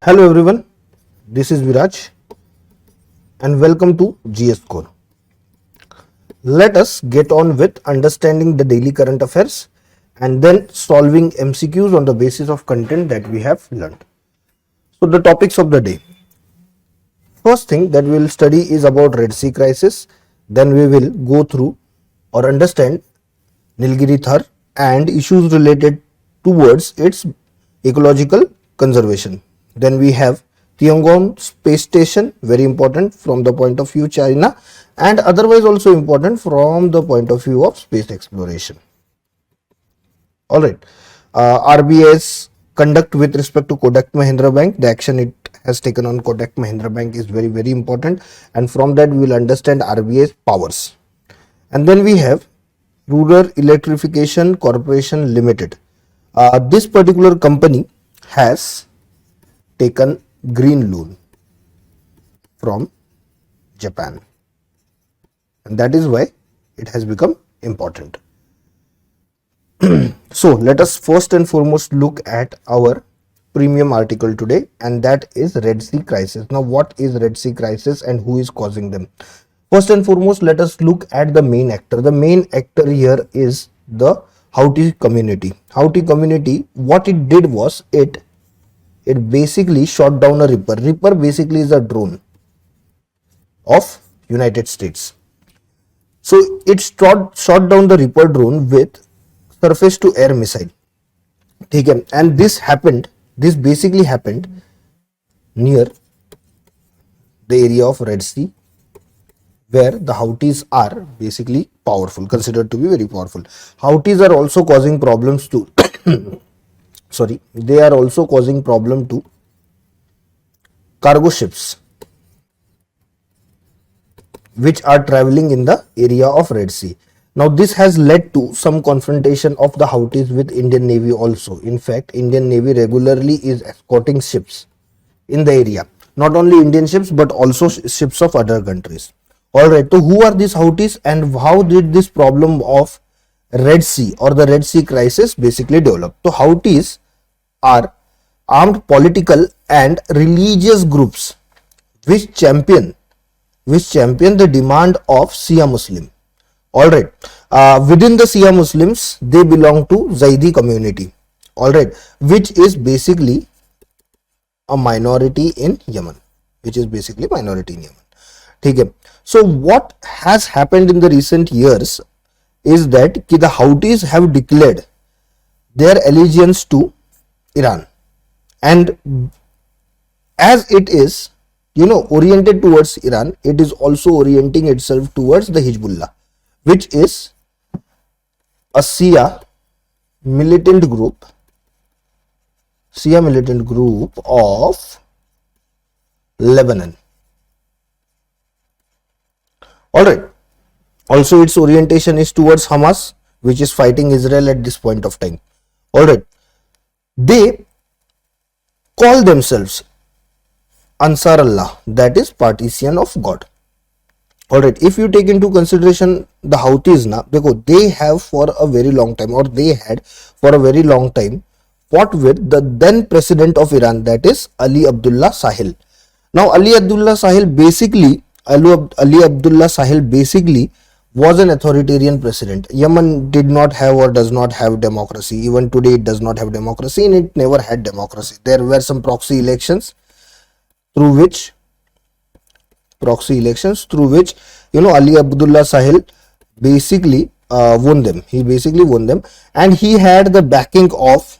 Hello everyone, this is Viraj and welcome to GS Core. Let us get on with understanding the daily current affairs and then solving MCQs on the basis of content that we have learned. So the topics of the day. First thing that we will study is about Red Sea crisis. Then we will go through or understand Nilgir Jahr and issues related towards its ecological conservation. Then we have Tiangong space station, very important from the point of view China and otherwise also important from the point of view of space exploration. Alright, RBI's conduct with respect to Kotak Mahindra Bank, the action it has taken on Kotak Mahindra Bank is very important, and from that we will understand RBI's powers. And then we have Rural Electrification Corporation Limited. This particular company has taken green loan from Japan, and that is why it has become important. So let us first and foremost look at our premium article today, and that is Red Sea crisis. Now what is Red Sea crisis and who is causing them? First and foremost, let us look at the main actor. The main actor here is the Houthi community. Houthi community, what it did was it basically shot down a Reaper. Reaper basically is a drone of United States. So it shot down the Reaper drone with surface to air missile. Okay. And this basically happened near the area of Red Sea, where the Houthis are basically powerful, considered to be very powerful. Houthis are also causing problems to they are also causing problem to cargo ships which are traveling in the area of Red Sea. Now this has led to some confrontation of the Houthis with Indian Navy also. In fact, Indian Navy regularly is escorting ships in the area. Not only Indian ships but also ships of other countries. Alright, so who are these Houthis and how did this problem of Red Sea or the Red Sea crisis basically develop? So Houthis are armed political and religious groups which champion the demand of Shia Muslim. Alright, within the Shia Muslims, they belong to Zaidi community, alright, which is basically a minority in Yemen, Okay. So what has happened in the recent years is that the Houthis have declared their allegiance to Iran, and as it is oriented towards Iran, it is also orienting itself towards the Hezbollah, which is a Shia militant group of Lebanon. Alright, also its orientation is towards Hamas, which is fighting Israel at this point of time. Alright, they call themselves Ansar Allah, that is partisan of God. Alright, if you take into consideration the Houthis now, because they have for a very long time, or they had for a very long time fought with the then president of Iran, that is Ali Abdullah Sahil. Now Ali Abdullah Sahil basically was an authoritarian president. Yemen did not have or does not have democracy. Even today it does not have democracy, and it never had democracy. There were some proxy elections through which Ali Abdullah Sahil basically won them. And he had the backing of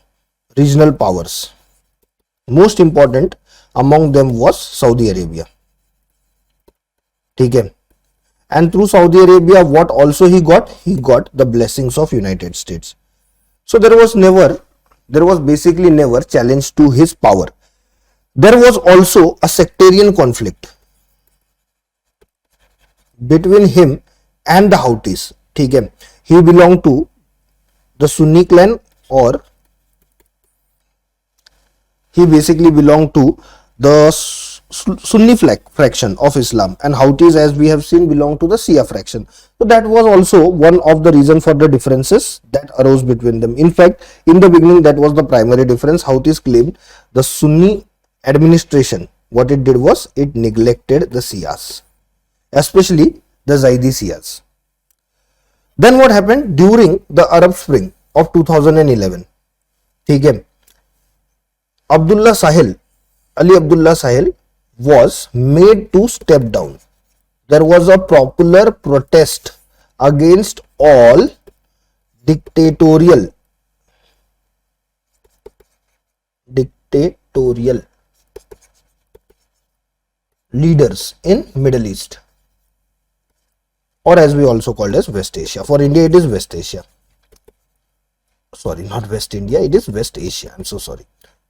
regional powers. Most important among them was Saudi Arabia. Okay. And through Saudi Arabia, what also he got the blessings of United States. So there was basically never challenge to his power. There was also a sectarian conflict between him and the Houthis. Okay. He belonged to the Sunni clan, or he basically belonged to the Sunni fraction of Islam, and Houthis, as we have seen, belong to the Shia fraction. So that was also one of the reasons for the differences that arose between them. In fact, in the beginning, that was the primary difference. Houthis claimed the Sunni administration, what it did was it neglected the Shias, especially the Zaidi Shias. Then what happened during the Arab Spring of 2011? ठीक है, Abdullah Sahel, Ali Abdullah Sahel was made to step down. There was a popular protest against all dictatorial leaders in Middle East, or as we also called as West Asia. For India it is West Asia. Sorry, not West India, it is West Asia. I'm so sorry.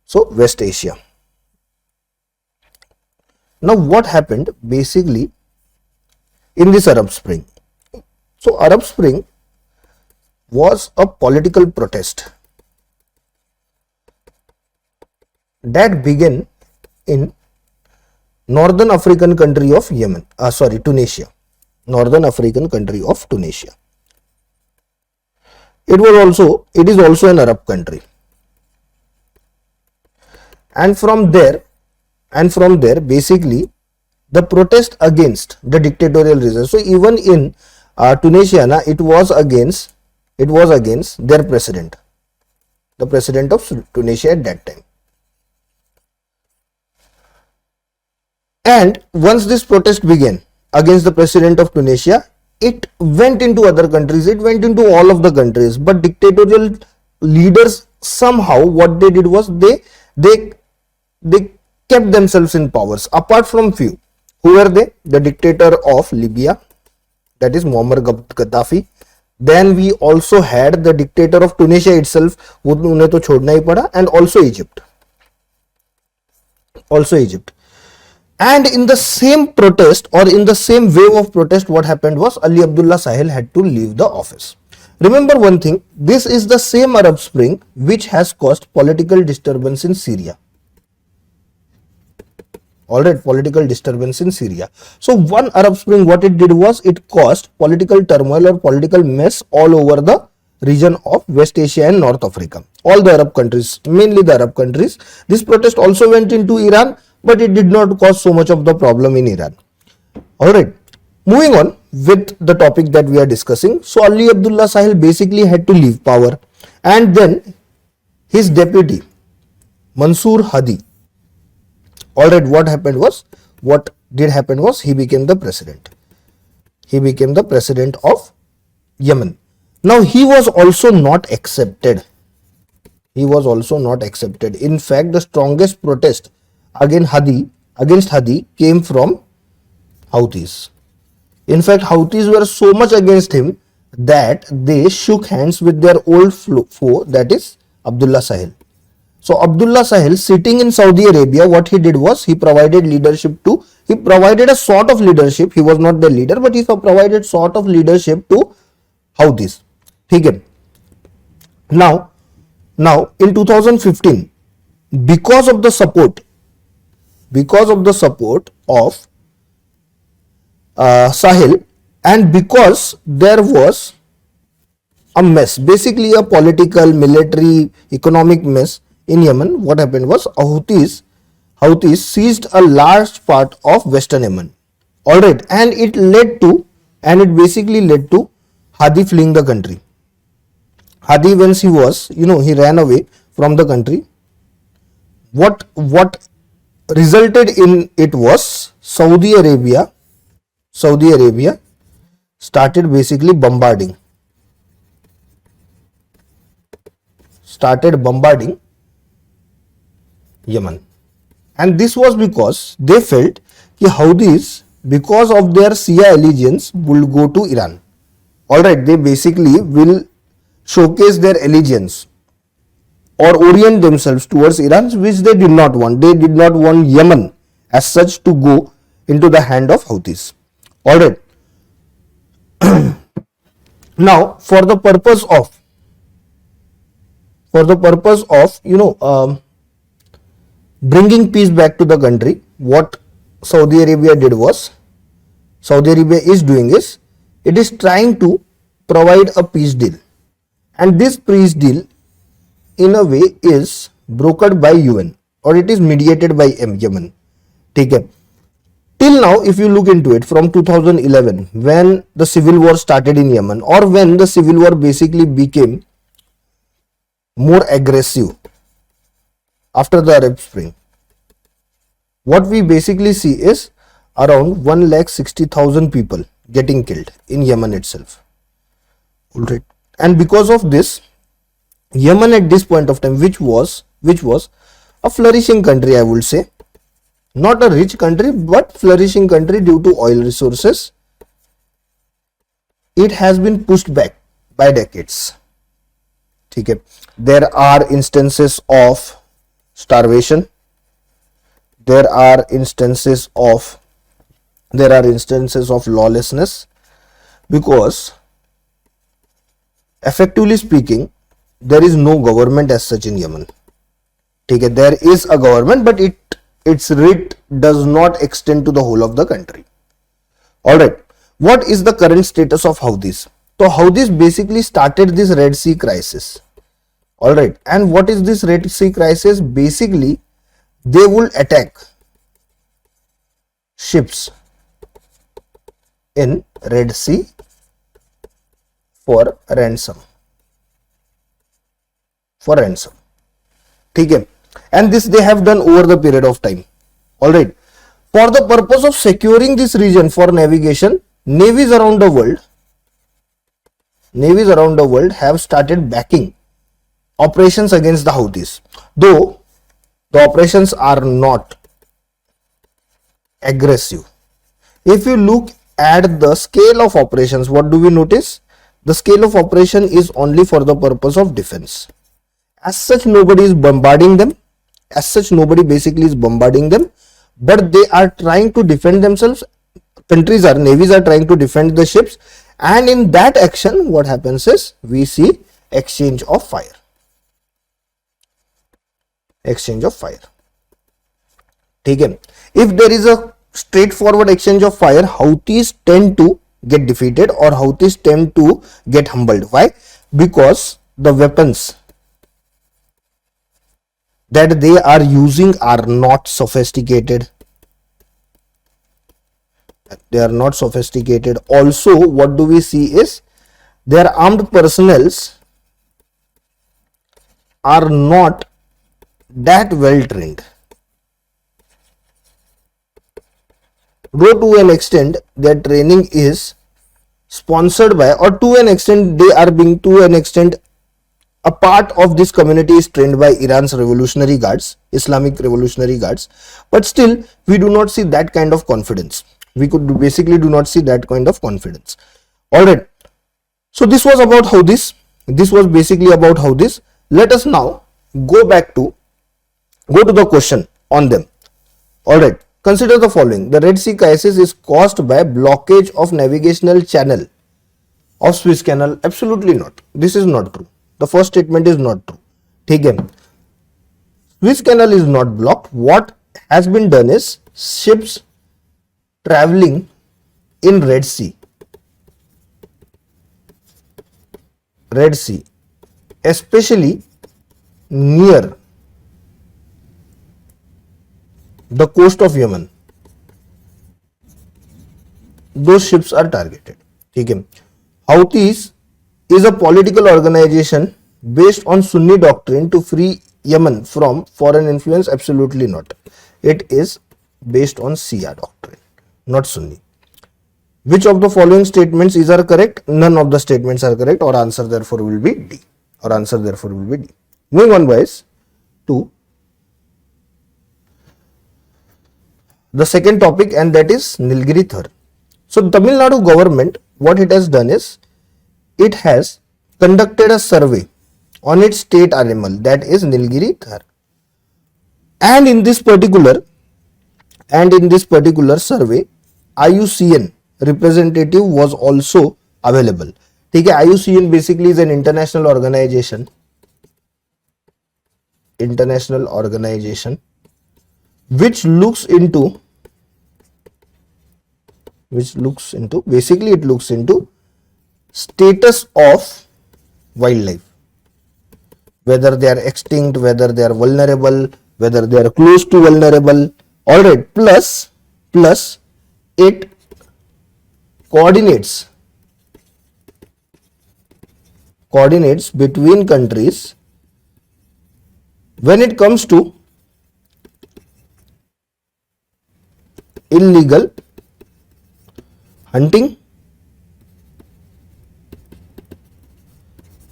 So West Asia. Now what happened basically in this Arab Spring? So Arab Spring was a political protest that began in northern African country of Tunisia. Northern African country of Tunisia. It is also an Arab country. And from there basically the protest against the dictatorial regime. So even in Tunisia, it was against their president, the president of Tunisia at that time. And once this protest began against the president of Tunisia, it went into other countries, it went into all of the countries. But dictatorial leaders, somehow what they did was they kept themselves in powers, apart from few. Who were they? The dictator of Libya, that is Muammar Gaddafi. Then we also had the dictator of Tunisia itself, उन्हें तो छोड़ना ही पड़ा, and also Egypt. And in the same protest, or in the same wave of protest, what happened was Ali Abdullah Sahel had to leave the office. Remember one thing, this is the same Arab Spring which has caused political disturbance in Syria. Alright, political disturbance in Syria. So one Arab Spring, what it did was it caused political turmoil or political mess all over the region of West Asia and North Africa. All the Arab countries, mainly the Arab countries. This protest also went into Iran, but it did not cause so much of the problem in Iran. Alright, moving on with the topic that we are discussing. So Ali Abdullah Sahel basically had to leave power, and then his deputy Mansour Hadi. Alright, what did happen was he became the president. He became the president of Yemen. Now he was also not accepted. In fact, the strongest protest against Hadi came from Houthis. In fact, Houthis were so much against him that they shook hands with their old foe, that is Abdullah Sahel. So Abdullah Sahel, sitting in Saudi Arabia, what he did was he provided a sort of leadership. He was not the leader, but he provided sort of leadership to Houthis. Okay. Now in 2015, because of the support of Sahel, and because there was a mess, basically a political, military, economic mess in Yemen, what happened was Houthis seized a large part of Western Yemen. Alright, and it basically led to Hadi fleeing the country. Hadi, once he ran away from the country. What resulted in it was Saudi Arabia started basically bombarding Yemen, and this was because they felt that Houthis, because of their Shia allegiance, will go to Iran. Alright, they basically will showcase their allegiance or orient themselves towards Iran, which they did not want. They did not want Yemen as such to go into the hand of Houthis. Alright. Now, for the purpose of bringing peace back to the country, what Saudi Arabia is doing is, it is trying to provide a peace deal, and this peace deal in a way is brokered by UN. or it is mediated by Yemen. Okay. Till now, if you look into it, from 2011, when the civil war started in Yemen, or when the civil war basically became more aggressive after the Arab Spring, what we basically see is around 1,60,000 people getting killed in Yemen itself. Alright. And because of this, Yemen at this point of time, which was a flourishing country, I would say, not a rich country but flourishing country due to oil resources, it has been pushed back by decades. Okay. There are instances of starvation, there are instances of lawlessness, because effectively speaking there is no government as such in Yemen. Okay. There is a government, but its writ does not extend to the whole of the country. Alright, what is the current status of Houthis? So Houthis basically started this Red Sea crisis. Alright, and what is this Red Sea crisis? Basically, they will attack ships in Red Sea for ransom. Okay. And this they have done over the period of time. Alright. For the purpose of securing this region for navigation, navies around the world have started backing operations against the Houthis. Though the operations are not aggressive. If you look at the scale of operations, what do we notice? The scale of operation is only for the purpose of defense. As such, nobody is bombarding them. But they are trying to defend themselves. Navies are trying to defend the ships, and in that action, what happens is we see exchange of fire. Okay. If there is a straightforward exchange of fire, Houthis tend to get defeated, or Houthis tend to get humbled. Why? Because the weapons that they are using are not sophisticated. Also, what do we see is their armed personnels are not that well trained. Though to an extent their training is sponsored by, or to an extent they are being, a part of this community is trained by Iran's revolutionary guards, Islamic revolutionary guards, but still we do not see that kind of confidence. Do not see that kind of confidence. Alright, so this was about Houthis. Let us now go to the question on them. Alright, consider the following. The Red Sea crisis is caused by blockage of navigational channel of Suez Canal. Absolutely not. This is not true. The first statement is not true. Okay. Suez Canal is not blocked. What has been done is ships traveling in Red Sea, especially near the coast of Yemen, those ships are targeted. Okay. Houthis is a political organization based on Sunni doctrine to free Yemen from foreign influence. Absolutely not. It is based on Shia doctrine, not Sunni. Which of the following statements are correct? None of the statements are correct. Our answer therefore will be D. Moving on, boys, to the second topic, and that is Nilgir Jahr. So Tamil Nadu government, what it has done is, it has conducted a survey on its state animal, that is Nilgir Jahr. And in this particular survey, IUCN representative was also available. Okay, IUCN basically is an international organization which looks into status of wildlife, whether they are extinct, whether they are vulnerable, whether they are close to vulnerable. All right, plus it coordinates between countries when it comes to illegal hunting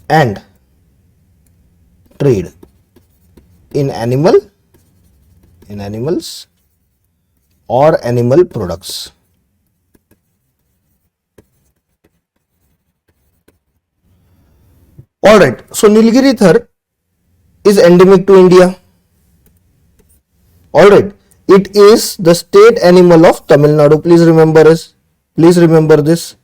and trade in animals or animal products. Alright, so Nilgiri Thar is endemic to India. Alright, it is the state animal of Tamil Nadu. Please remember this.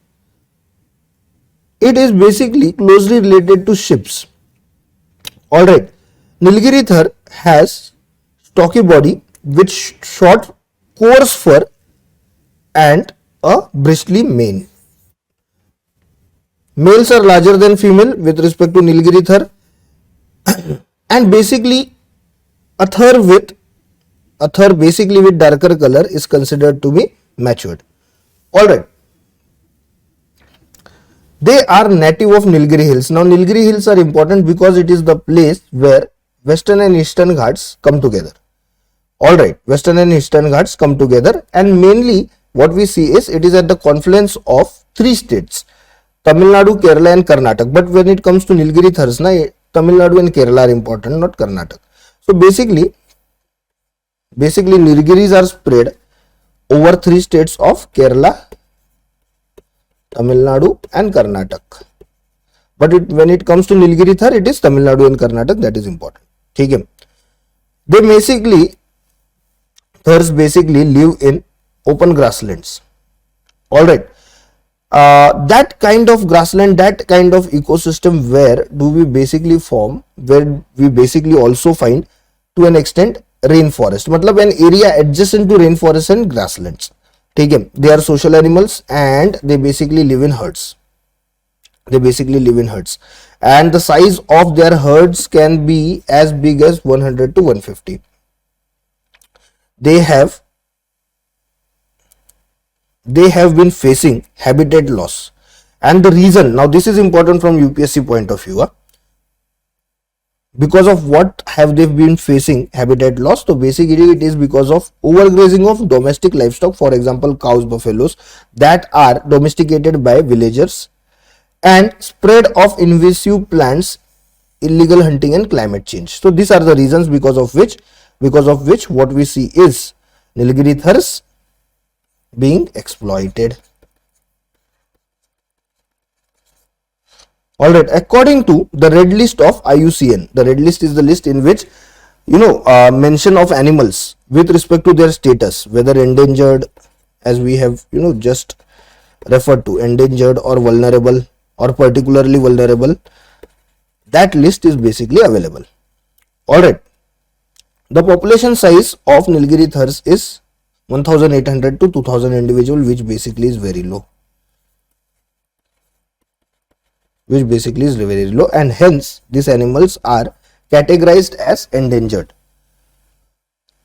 It is basically closely related to ships. Alright, Nilgiri Thar has stocky body with short coarse fur and a bristly mane. Males are larger than female with respect to Nilgiri Thar, and basically a thar with darker color is considered to be matured. Alright. They are native of Nilgiri Hills. Now Nilgiri Hills are important because it is the place where Western and Eastern Ghats come together. Alright, Western and Eastern Ghats come together, and mainly what we see is it is at the confluence of three states, Tamil Nadu, Kerala and Karnataka. But when it comes to Nilgiri Thars, Tamil Nadu and Kerala are important, not Karnataka. So basically Nilgiris are spread over three states of Kerala, Tamil Nadu and Karnataka. But when it comes to Nilgiri Thar, it is Tamil Nadu and Karnataka, that is important. Okay. Thars basically live in open grasslands. Alright. That kind of grassland, that kind of ecosystem, where do we basically form, where we basically also find to an extent rainforest. Matlab an area adjacent to rainforest and grasslands. They are social animals and they basically live in herds. And the size of their herds can be as big as 100 to 150. They have been facing habitat loss, and the reason, now this is important from UPSC point of view, because of what have they been facing habitat loss? So basically it is because of overgrazing of domestic livestock, for example cows, buffaloes, that are domesticated by villagers, and spread of invasive plants, illegal hunting and climate change. So these are the reasons because of which what we see is Nilgiri Thars being exploited. Alright, according to the red list of IUCN, the red list is the list in which mention of animals with respect to their status, whether endangered, as we have just referred to, endangered or vulnerable or particularly vulnerable. That list is basically available. Alright, the population size of Nilgiri Thars is 1800 to 2000 individual, which basically is very low. And hence these animals are categorized as endangered.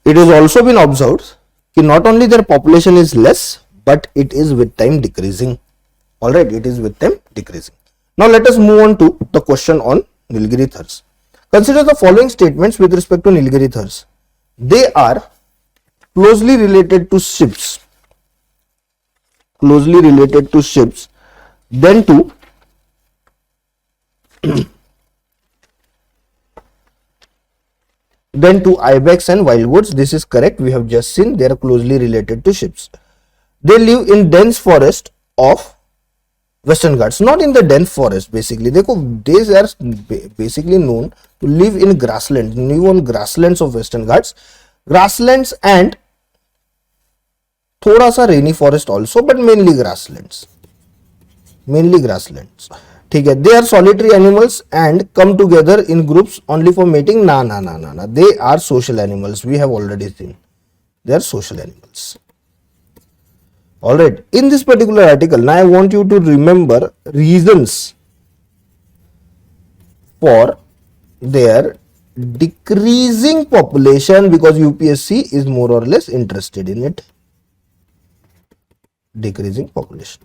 It has also been observed that not only their population is less, but it is with time decreasing. Alright, it is with time decreasing. Now let us move on to the question on Nilgiri Thars. Consider the following statements with respect to Nilgiri Thars. They are closely related to ships, then to ibex and wild goats. This is correct. We have just seen they are closely related to ships. They live in dense forest of Western Ghats, not in the dense forest. Basically, they are basically known to live in grasslands, live on grasslands of Western Ghats, grasslands and thoda sa rainy forest also, but mainly grasslands. They are solitary animals and come together in groups only for mating. They are social animals. We have already seen they are social animals. Alright, in this particular article, now I want you to remember reasons for their decreasing population, because UPSC is more or less interested in it. Decreasing population.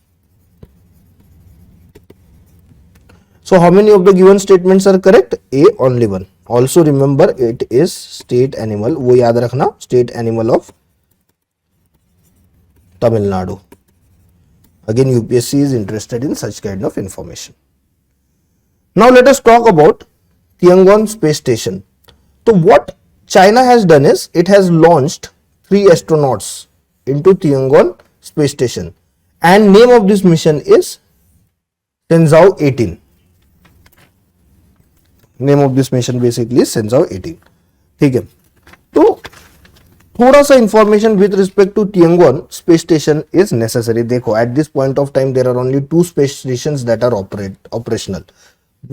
So how many of the given statements are correct? A, only one. Also remember, it is state animal. वो याद रखना, state animal of Tamil Nadu. Again, UPSC is interested in such kind of information. Now let us talk about Tiangong space station. So what China has done is, it has launched 3 astronauts into Tiangong space station, and name of this mission is Shenzhou 18. Name of this mission basically is Shenzhou 18. ठीक है, तो थोड़ा सा information with respect to Tiangong space station is necessary. देखो, at this point of time there are only 2 space stations that are operational.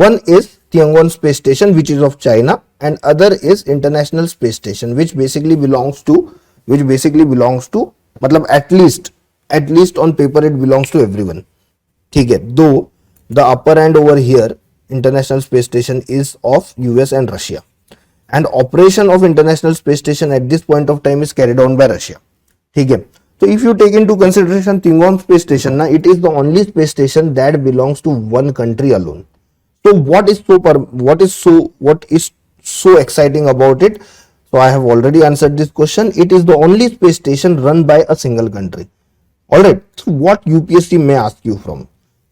One is Tiangong space station, which is of China, and other is International Space Station, which basically belongs to मतलब at least on paper it belongs to everyone. ठीक है, though the upper hand over here, International Space Station, is of US and Russia, and operation of International Space Station at this point of time is carried on by Russia. ठीक है, so if you take into consideration Tiangong space station, na, it is the only space station that belongs to one country alone. So what is so exciting about it? So I have already answered this question. It is the only space station run by a single country. Alright, so what UPSC may ask you from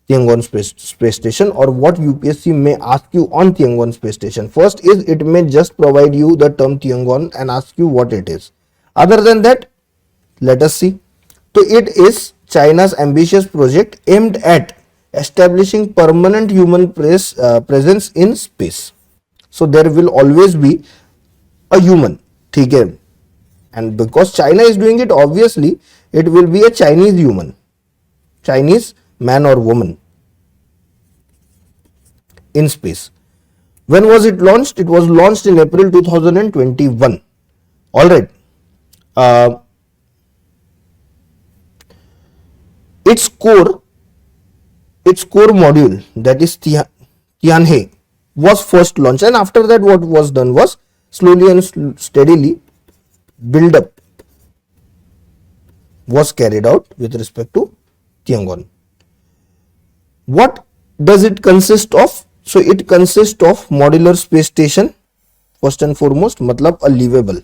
Tiangong space station, or what UPSC may ask you on Tiangong space station? First is, it may just provide you the term Tiangong and ask you what it is. Other than that, let us see. So it is China's ambitious project aimed at establishing permanent human presence in space. So there will always be a human, ठीक है, and because China is doing it, obviously it will be a Chinese human, Chinese man or woman in space. When was it launched? It was launched in April 2021. All right. Its core module, that is Tianhe, was first launched, and after that what was done was slowly and steadily build up was carried out with respect to Tiangong. What does it consist of? So it consists of modular space station, first and foremost, matlab a livable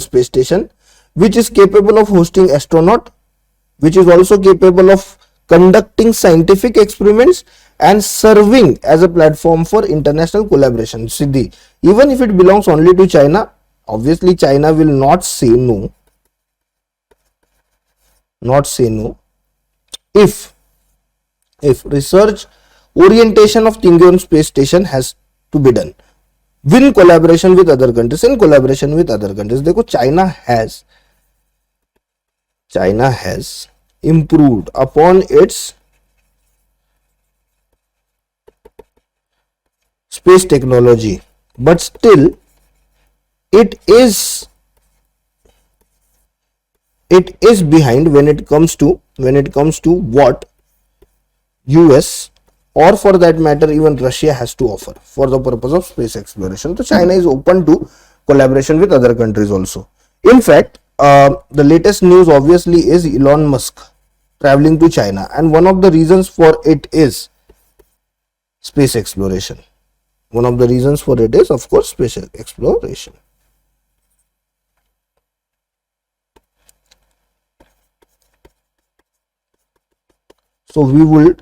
space station, which is capable of hosting astronaut, which is also capable of conducting scientific experiments and serving as a platform for international collaboration. Siddhi, even if it belongs only to China, obviously China will not say no. If research orientation of Tiangong space station has to be done in collaboration with other countries. देखो, China has improved upon its space technology, but still it is behind when it comes to what US, or for that matter even Russia, has to offer for the purpose of space exploration. So China is open to collaboration with other countries also. In fact, the latest news obviously is Elon Musk traveling to China, and one of the reasons for it is space exploration. One of the reasons for it is, of course, space exploration. So we will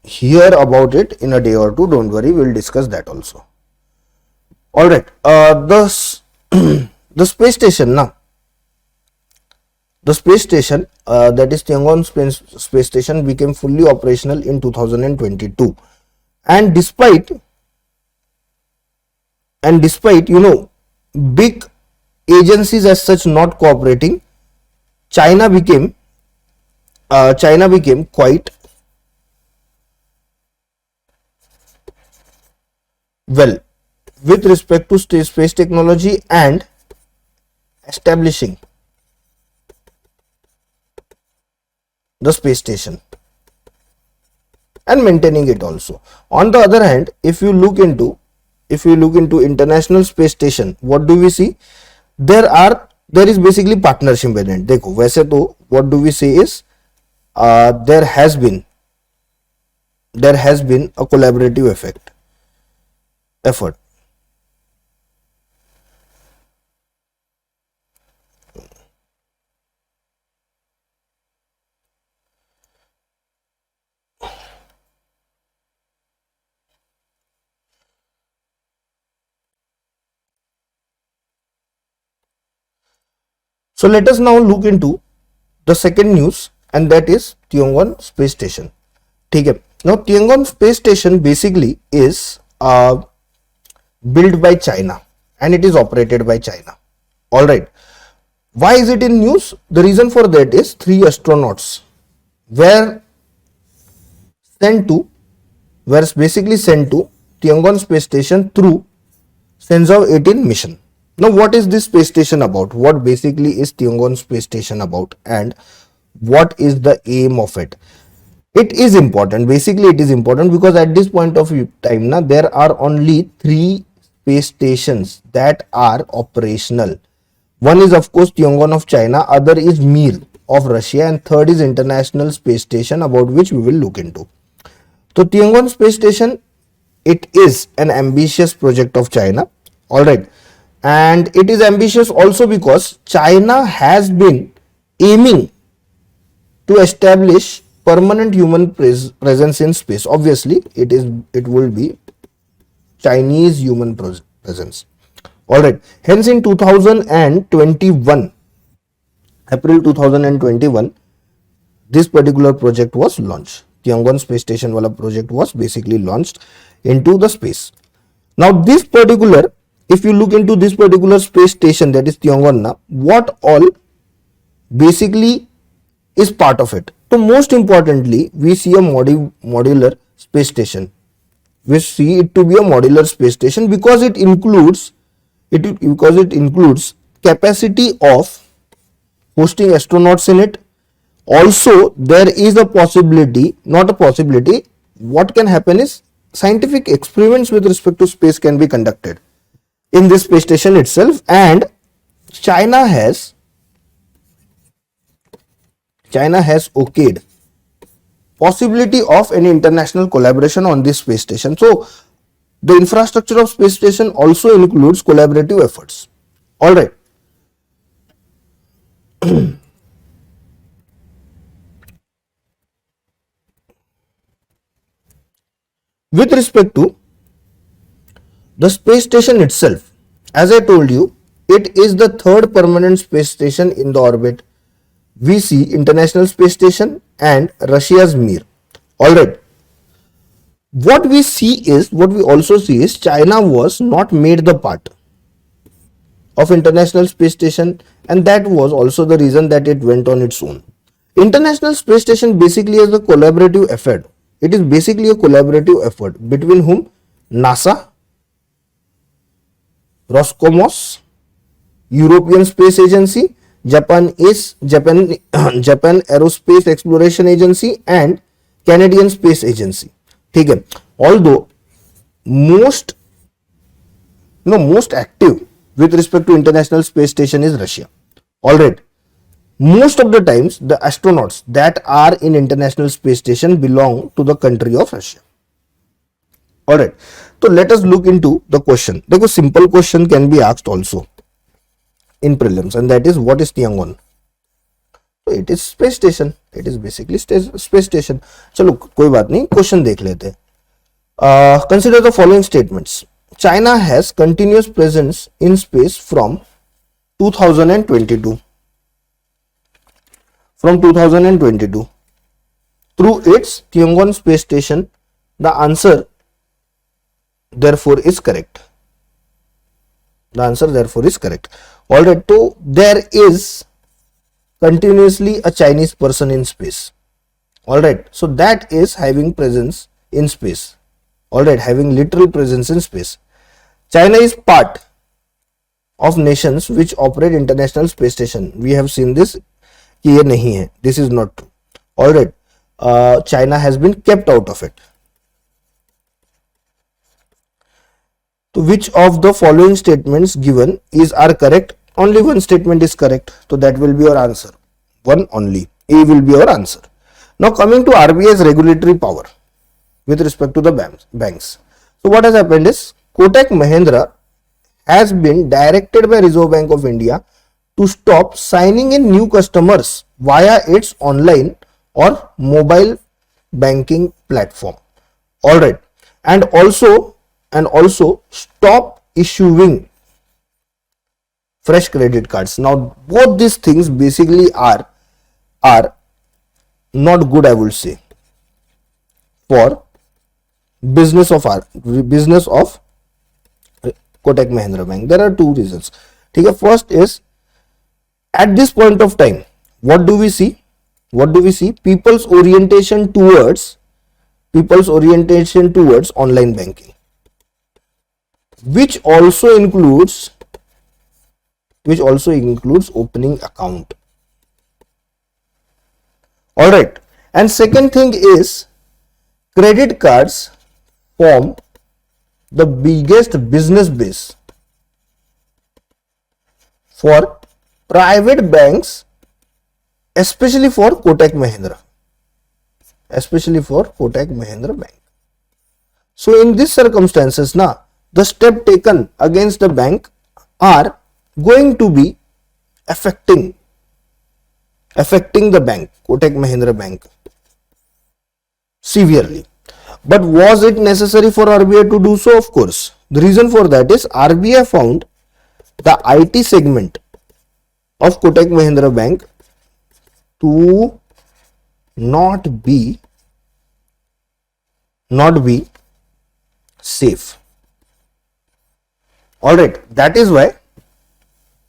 hear about it in a day or two. Don't worry, we'll discuss that also. All right. The space station now. The space station, that is Tiangong space station, became fully operational in 2022, and despite big agencies as such not cooperating, China became quite well with respect to space technology and establishing the space station. and maintaining it also. On the other hand, if you look into international space station, what do we see? There is basically partnership in it. देखो वैसे तो what do we say is there has been a collaborative effort. So let us now look into the second news, and that is Tiangong space station. ठीक है. Now Tiangong space station basically is built by China and it is operated by China. All right. Why is it in news? The reason for that is 3 astronauts were basically sent to Tiangong space station through Shenzhou 18 mission. Now what is this space station about? What basically is Tiangong space station about, and what is the aim of it? It is important. Basically it is important because at this point of time now there are only 3 space stations that are operational. One is of course Tiangong of China, other is Mir of Russia, and third is International Space Station, about which we will look into. So Tiangong space station, it is an ambitious project of China. All right. And it is ambitious also because China has been aiming to establish permanent human presence in space. Obviously it will be Chinese human presence. All right. Hence in 2021, April 2021, this particular project was launched. Tiangong space station wala project was basically launched into the space. Now this particular, if you look into this particular space station, that is Tiangong, what all basically is part of it? So most importantly, we see a modular space station. We see it to be a modular space station because it includes capacity of hosting astronauts in it. Also, there is a possibility, not a possibility, what can happen is scientific experiments with respect to space can be conducted in this space station itself, and China has okayed possibility of any international collaboration on this space station. So the infrastructure of space station also includes collaborative efforts. All right. With respect to the space station itself, as I told you, it is the third permanent space station in the orbit. We see International Space Station and Russia's Mir. All right. What we also see is China was not made the part of International Space Station, and that was also the reason that it went on its own. International Space Station basically is a collaborative effort. It is basically a collaborative effort between whom? NASA, Roscosmos, European Space Agency, Japan Aerospace Exploration Agency, and Canadian Space Agency. ठीक है. Although most active with respect to International Space Station is Russia. All right. Most of the times the astronauts that are in International Space Station belong to the country of Russia. All right. So let us look into the question. The simple question can be asked also in prelims, and that is, what is Tiangong? So it is space station. It is basically space station. चलो कोई बात नहीं, question देख लेते हैं. Consider the following statements. China has continuous presence in space from 2022. From 2022 through its Tiangong space station. The answer therefore is correct. The answer therefore is correct. All right. So there is continuously a Chinese person in space. All right. So that is having presence in space. All right. Having literal presence in space. China is part of nations which operate International Space Station. We have seen this. कि ये नहीं है. This is not true. All right. China has been kept out of it. So which of the following statements given are correct? Only one statement is correct. So that will be your answer. One only. A will be your answer. Now coming to RBI's regulatory power with respect to the banks. So what has happened is Kotak Mahindra has been directed by Reserve Bank of India to stop signing in new customers via its online or mobile banking platform. Alright. And also stop issuing fresh credit cards. Now both these things basically are not good, I would say, for business of Kotak Mahindra Bank. There are two reasons. Okay, first is at this point of time, what do we see? People's orientation towards online banking, which also includes opening account. All right. And second thing is credit cards form the biggest business base for private banks, especially for Kotak Mahindra Bank. So in these circumstances, the step taken against the bank are going to be affecting the bank, Kotak Mahindra Bank, severely. But was it necessary for RBI to do so? Of course. The reason for that is RBI found the IT segment of Kotak Mahindra Bank to not be safe. Alright, that is why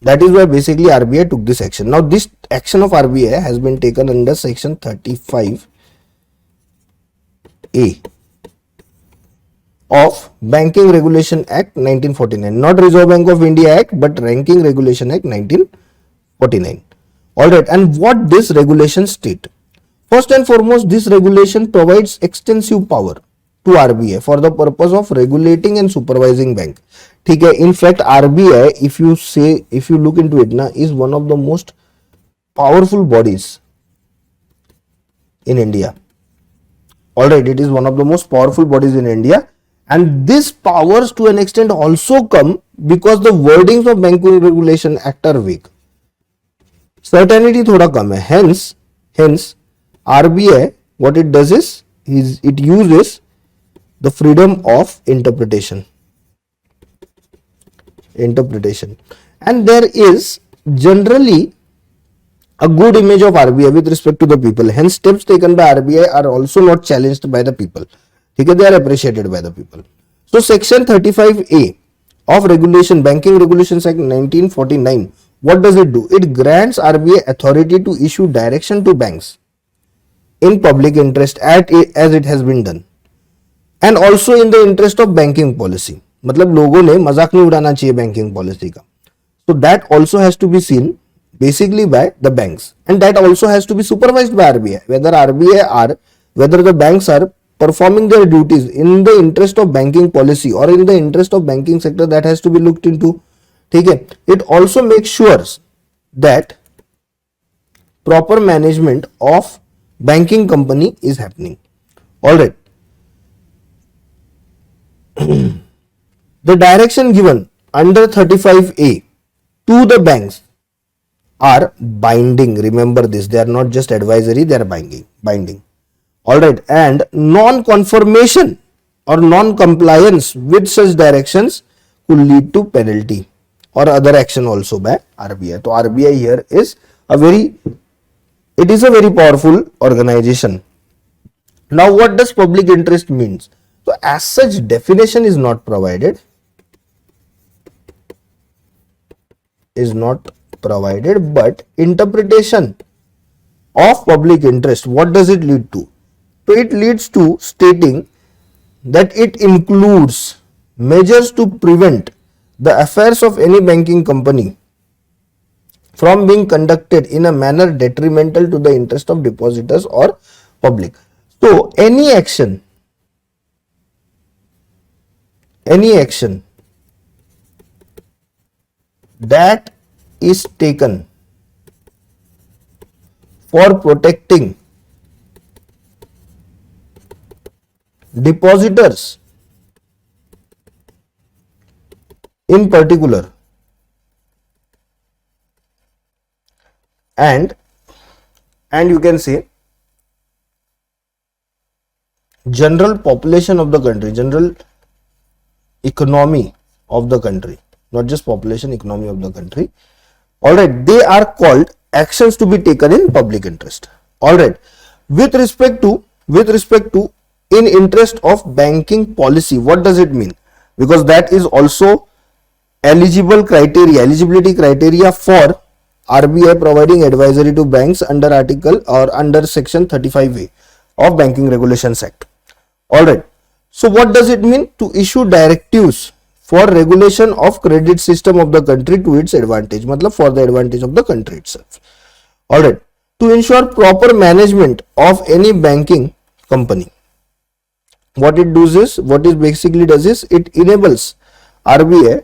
basically RBI took this action. Now this action of RBI has been taken under section 35A of Banking Regulation Act 1949, not Reserve Bank of India Act but Banking Regulation Act 1949. Alright, and what this regulation state? First and foremost, this regulation provides extensive power to RBI for the purpose of regulating and supervising bank. In fact, RBI, if you look into it, is one of the most powerful bodies in India. Alright, it is one of the most powerful bodies in India, and these powers to an extent also come because the wordings of Banking Regulation Act are vague. Certainty thoda kam hai. Hence, RBI, what it does is it uses the freedom of interpretation, and there is generally a good image of RBI with respect to the people. Hence, steps taken by RBI are also not challenged by the people. They are appreciated by the people. So, section 35A of Banking Regulations Act 1949, what does it do? It grants RBI authority to issue direction to banks in public interest as it has been done, and also in the interest of banking policy. मतलब लोगों ने मजाक नहीं उड़ाना चाहिए banking policy का. So that also has to be seen basically by the banks, and that also has to be supervised by RBI. Whether the banks are performing their duties in the interest of banking policy or in the interest of banking sector, that has to be looked into. It also makes sure that proper management of banking company is happening. All right. The direction given under 35A to the banks are binding. Remember this, they are not just advisory, they are binding. Alright, and non-confirmation or non-compliance with such directions could lead to penalty or other action also by RBI. So RBI here is a very powerful organization. Now what does public interest means? So as such definition is not provided, but interpretation of public interest, what does it lead to? So it leads to stating that it includes measures to prevent the affairs of any banking company from being conducted in a manner detrimental to the interest of depositors or public. So any action that is taken for protecting depositors in particular and you can say general population of the country, general economy of the country, not just population, economy of the country. All right, they are called actions to be taken in public interest. All right, with respect to in interest of banking policy, what does it mean? Because that is also eligibility criteria for RBI providing advisory to banks under article or under section 35A of Banking Regulations Act. All right, so what does it mean? To issue directives for regulation of credit system of the country to its advantage, matlab for the advantage of the country itself. All right, to ensure proper management of any banking company. What it basically does is it enables RBI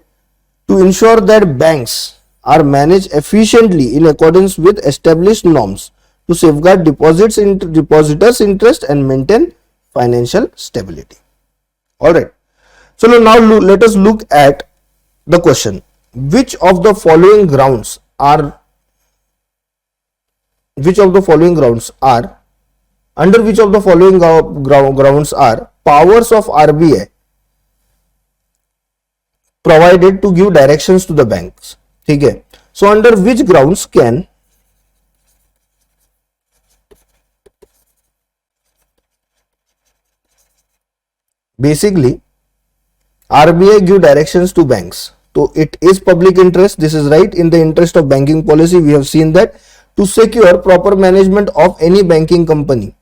to ensure that banks are managed efficiently in accordance with established norms to safeguard depositors' interest and maintain financial stability. All right. So now let us look at the question. Which of the following grounds are under which of the following grounds are powers of RBI provided to give directions to the banks? Okay. So under which grounds can basically RBI give directions to banks? So it is public interest. This is right, in the interest of banking policy. We have seen that to secure proper management of any banking company.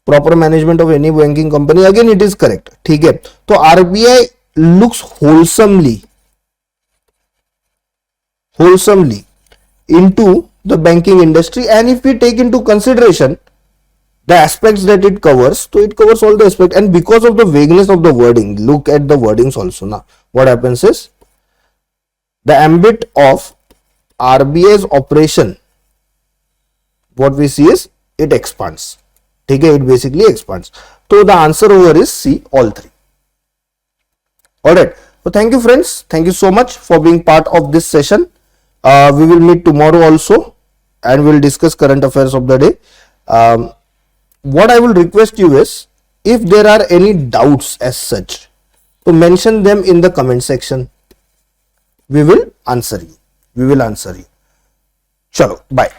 Again, it is correct. ठीक है. तो RBI looks wholesomely into the banking industry, and if we take into consideration the aspects that it covers, so it covers all the aspects. And because of the vagueness of the wording, look at the wordings also. Now what happens is the ambit of RBI's operation, what we see is it expands. Okay, it basically expands. So the answer over is C, all three. All right. So thank you friends. Thank you so much for being part of this session. We will meet tomorrow also and we will discuss current affairs of the day. What I will request you is, if there are any doubts as such, to mention them in the comment section. We will answer you. Chalo, bye.